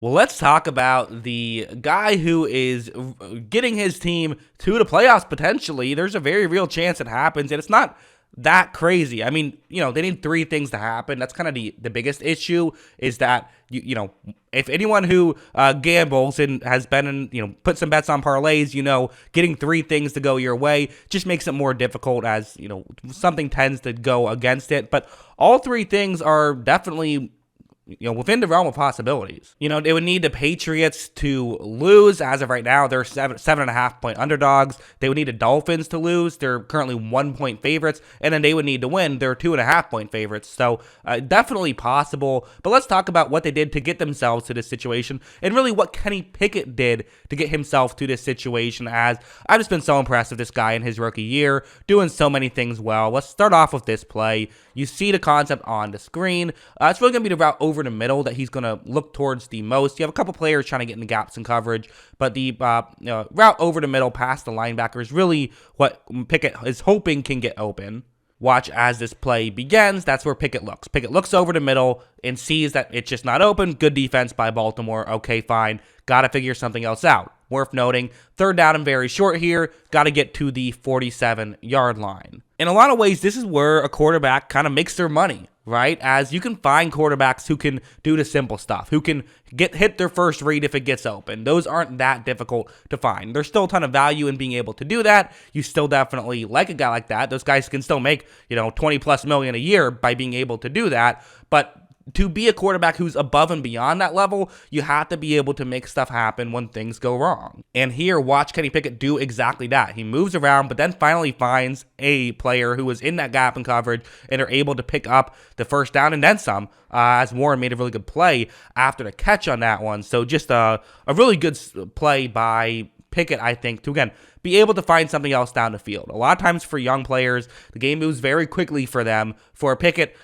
Well, let's talk about the guy who is getting his team to the playoffs potentially. There's a very real chance it happens, and it's not that crazy. I mean, they need three things to happen. That's kind of the biggest issue is that, if anyone who gambles and has been in, put some bets on parlays, getting three things to go your way just makes it more difficult as, something tends to go against it. But all three things are definitely within the realm of possibilities. They would need the Patriots to lose. As of right now, they're 7.5 point underdogs. They would need the Dolphins to lose. They're currently 1 point favorites. And then they would need to win. They're 2.5 point favorites. So definitely possible. But let's talk about what they did to get themselves to this situation and really what Kenny Pickett did to get himself to this situation, as I've just been so impressed with this guy in his rookie year, doing so many things well. Let's start off with this play. You see the concept on the screen. It's really going to be the route over the middle that he's going to look towards the most. You have a couple players trying to get in the gaps in coverage, but the route over the middle past the linebacker is really what Pickett is hoping can get open. Watch as this play begins. That's where Pickett looks. Pickett looks over the middle and sees that it's just not open. Good defense by Baltimore. Okay, fine. Got to figure something else out. Worth noting, third down and very short here. Got to get to the 47-yard line. In a lot of ways, this is where a quarterback kind of makes their money, right? As you can find quarterbacks who can do the simple stuff, who can hit their first read if it gets open. Those aren't that difficult to find. There's still a ton of value in being able to do that. You still definitely like a guy like that. Those guys can still make, 20+ million a year by being able to do that. But to be a quarterback who's above and beyond that level, you have to be able to make stuff happen when things go wrong. And here, watch Kenny Pickett do exactly that. He moves around, but then finally finds a player who is in that gap in coverage and are able to pick up the first down and then some, as Warren made a really good play after the catch on that one. So just a really good play by Pickett, I think, to, again, be able to find something else down the field. A lot of times for young players, the game moves very quickly for them. For Pickett,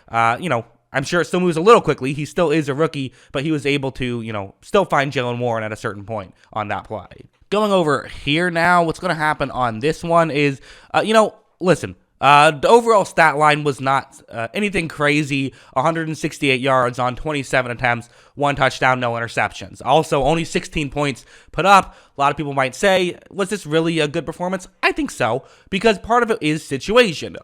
I'm sure it still moves a little quickly. He still is a rookie, but he was able to, still find Jalen Warren at a certain point on that play. Going over here now, what's going to happen on this one is, listen, the overall stat line was not anything crazy. 168 yards on 27 attempts, 1 touchdown, no interceptions. Also, only 16 points put up. A lot of people might say, was this really a good performance? I think so, because part of it is situation.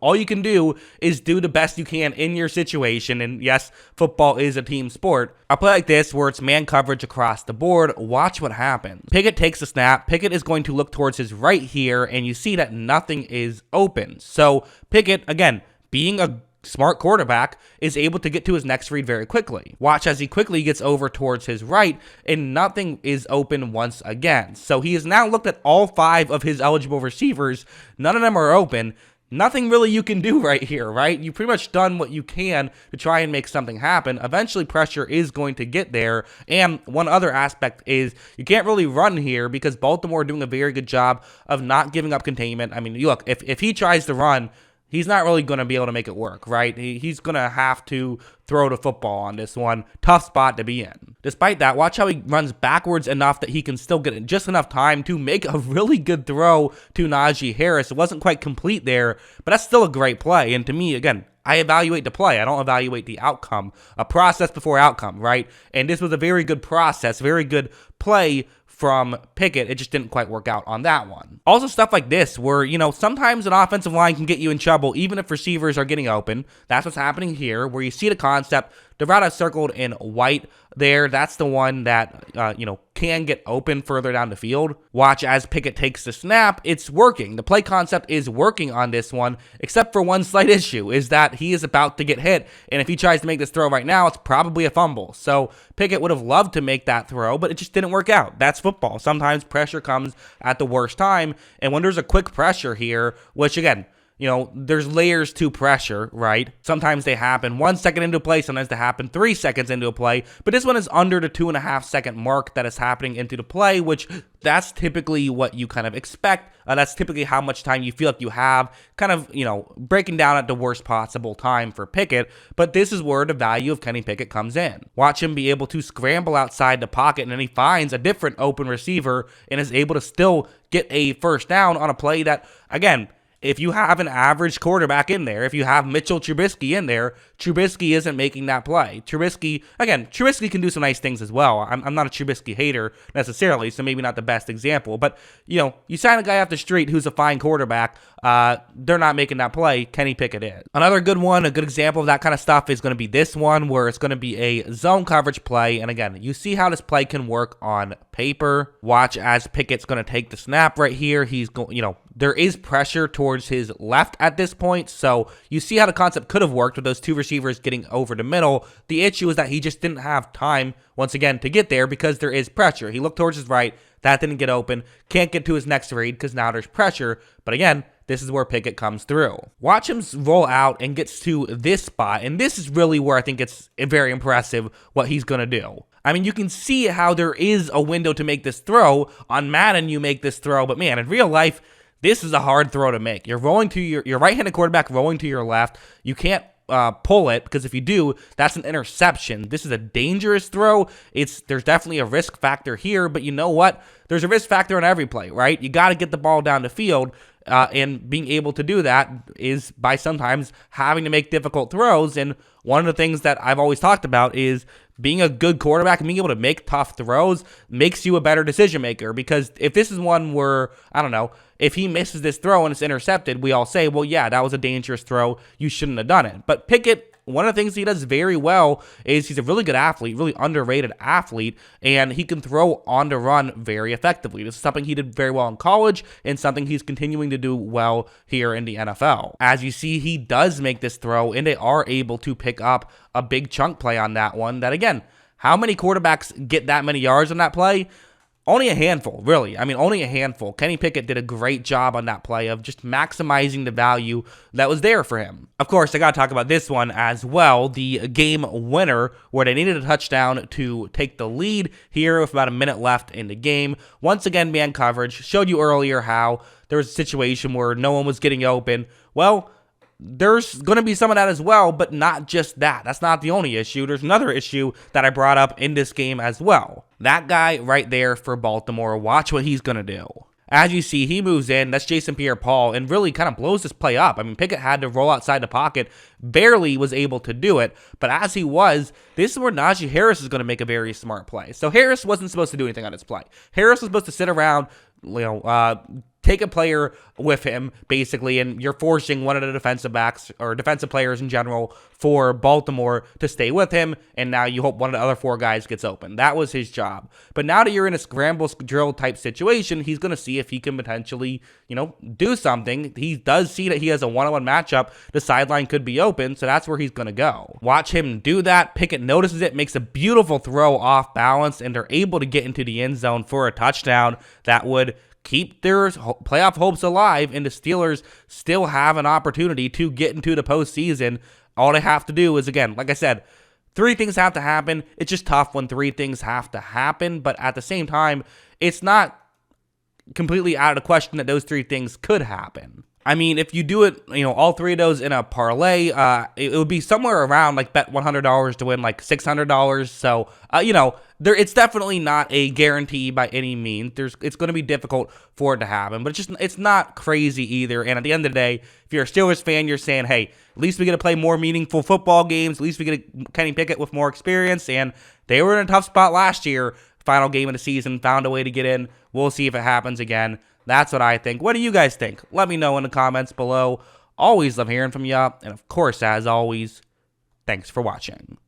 All you can do is do the best you can in your situation. And yes, football is a team sport. A play like this, where it's man coverage across the board, watch what happens. Pickett takes a snap. Pickett is going to look towards his right here, and you see that nothing is open. So Pickett, again, being a smart quarterback, is able to get to his next read very quickly. Watch as he quickly gets over towards his right, and nothing is open once again. So he has now looked at all 5 of his eligible receivers. None of them are open. Nothing really you can do right here, right? You've pretty much done what you can to try and make something happen. Eventually, pressure is going to get there. And one other aspect is you can't really run here because Baltimore are doing a very good job of not giving up containment. I mean, look, if he tries to run, he's not really going to be able to make it work, right? He's going to have to throw the football on this one. Tough spot to be in. Despite that, watch how he runs backwards enough that he can still get just enough time to make a really good throw to Najee Harris. It wasn't quite complete there, but that's still a great play. And to me, again, I evaluate the play. I don't evaluate the outcome. A process before outcome, right? And this was a very good process, very good play from Pickett. It just didn't quite work out on that one. Also, stuff like this where, sometimes an offensive line can get you in trouble even if receivers are getting open. That's what's happening here, where you see the concept. The route I circled in white there, that's the one that, can get open further down the field. Watch as Pickett takes the snap. It's working. The play concept is working on this one, except for one slight issue, is that he is about to get hit. And if he tries to make this throw right now, it's probably a fumble. So Pickett would have loved to make that throw, but it just didn't work out. That's football. Sometimes pressure comes at the worst time. And when there's a quick pressure here, which again, there's layers to pressure, right? Sometimes they happen 1 second into a play, sometimes they happen 3 seconds into a play, but this one is under the 2.5-second mark that is happening into the play, which that's typically what you kind of expect. That's typically how much time you feel like you have, kind of, breaking down at the worst possible time for Pickett, but this is where the value of Kenny Pickett comes in. Watch him be able to scramble outside the pocket, and then he finds a different open receiver and is able to still get a first down on a play that, again, if you have an average quarterback in there, if you have Mitchell Trubisky in there, Trubisky isn't making that play. Trubisky can do some nice things as well. I'm not a Trubisky hater necessarily, so maybe not the best example. But, you sign a guy off the street who's a fine quarterback, they're not making that play. Kenny Pickett is. Another good one, a good example of that kind of stuff is going to be this one, where it's going to be a zone coverage play. And again, you see how this play can work on paper. Watch as Pickett's going to take the snap right here. He's going, there is pressure towards his left at this point, so you see how the concept could have worked with those two receivers getting over the middle. The issue is that he just didn't have time, once again, to get there because there is pressure. He looked towards his right, that didn't get open, can't get to his next read because now there's pressure, but again, this is where Pickett comes through. Watch him roll out and gets to this spot, and this is really where I think it's very impressive what he's going to do. I mean, you can see how there is a window to make this throw. On Madden, you make this throw, but man, in real life, this is a hard throw to make. You're rolling to your right-handed quarterback rolling to your left. You can't pull it because if you do, that's an interception. This is a dangerous throw. There's definitely a risk factor here, but you know what? There's a risk factor on every play, right? You got to get the ball down the field, and being able to do that is by sometimes having to make difficult throws. And one of the things that I've always talked about is being a good quarterback and being able to make tough throws makes you a better decision maker. Because if this is one where, I don't know, if he misses this throw and it's intercepted, we all say, well, yeah, that was a dangerous throw. You shouldn't have done it. But Pickett, one of the things he does very well is he's a really good athlete, really underrated athlete, and he can throw on the run very effectively. This is something he did very well in college and something he's continuing to do well here in the NFL. As you see, he does make this throw, and they are able to pick up a big chunk play on that one. That, again, how many quarterbacks get that many yards on that play? Only a handful, really. I mean, only a handful. Kenny Pickett did a great job on that play of just maximizing the value that was there for him. Of course, I got to talk about this one as well, the game winner, where they needed a touchdown to take the lead here with about a minute left in the game. Once again, man coverage. Showed you earlier how there was a situation where no one was getting open. Well, there's going to be some of that as well, but not just that. That's not the only issue. There's another issue that I brought up in this game as well. That guy right there for Baltimore, watch what he's going to do. As you see, he moves in. That's Jason Pierre-Paul and really kind of blows this play up. I mean, Pickett had to roll outside the pocket, barely was able to do it, but as he was, this is where Najee Harris is going to make a very smart play. So Harris wasn't supposed to do anything on this play. Harris was supposed to sit around, take a player with him, basically, and you're forcing one of the defensive backs or defensive players in general for Baltimore to stay with him, and now you hope one of the other four guys gets open. That was his job. But now that you're in a scramble drill type situation, he's going to see if he can potentially, do something. He does see that he has a one-on-one matchup. The sideline could be open, so that's where he's going to go. Watch him do that. Pickett notices it, makes a beautiful throw off balance, and they're able to get into the end zone for a touchdown that would keep their playoff hopes alive, and the Steelers still have an opportunity to get into the postseason. All they have to do is, again, like I said, 3 things have to happen. It's just tough when 3 things have to happen, but at the same time, it's not completely out of the question that those 3 things could happen. I mean, if you do it, all 3 of those in a parlay, it would be somewhere around bet $100 to win $600. So, it's definitely not a guarantee by any means. It's going to be difficult for it to happen, but it's not crazy either. And at the end of the day, if you're a Steelers fan, you're saying, hey, at least we get to play more meaningful football games. At least we get Kenny Pickett with more experience, and they were in a tough spot last year. Final game of the season, found a way to get in. We'll see if it happens again. That's what I think. What do you guys think? Let me know in the comments below. Always love hearing from you. And of course, as always, thanks for watching.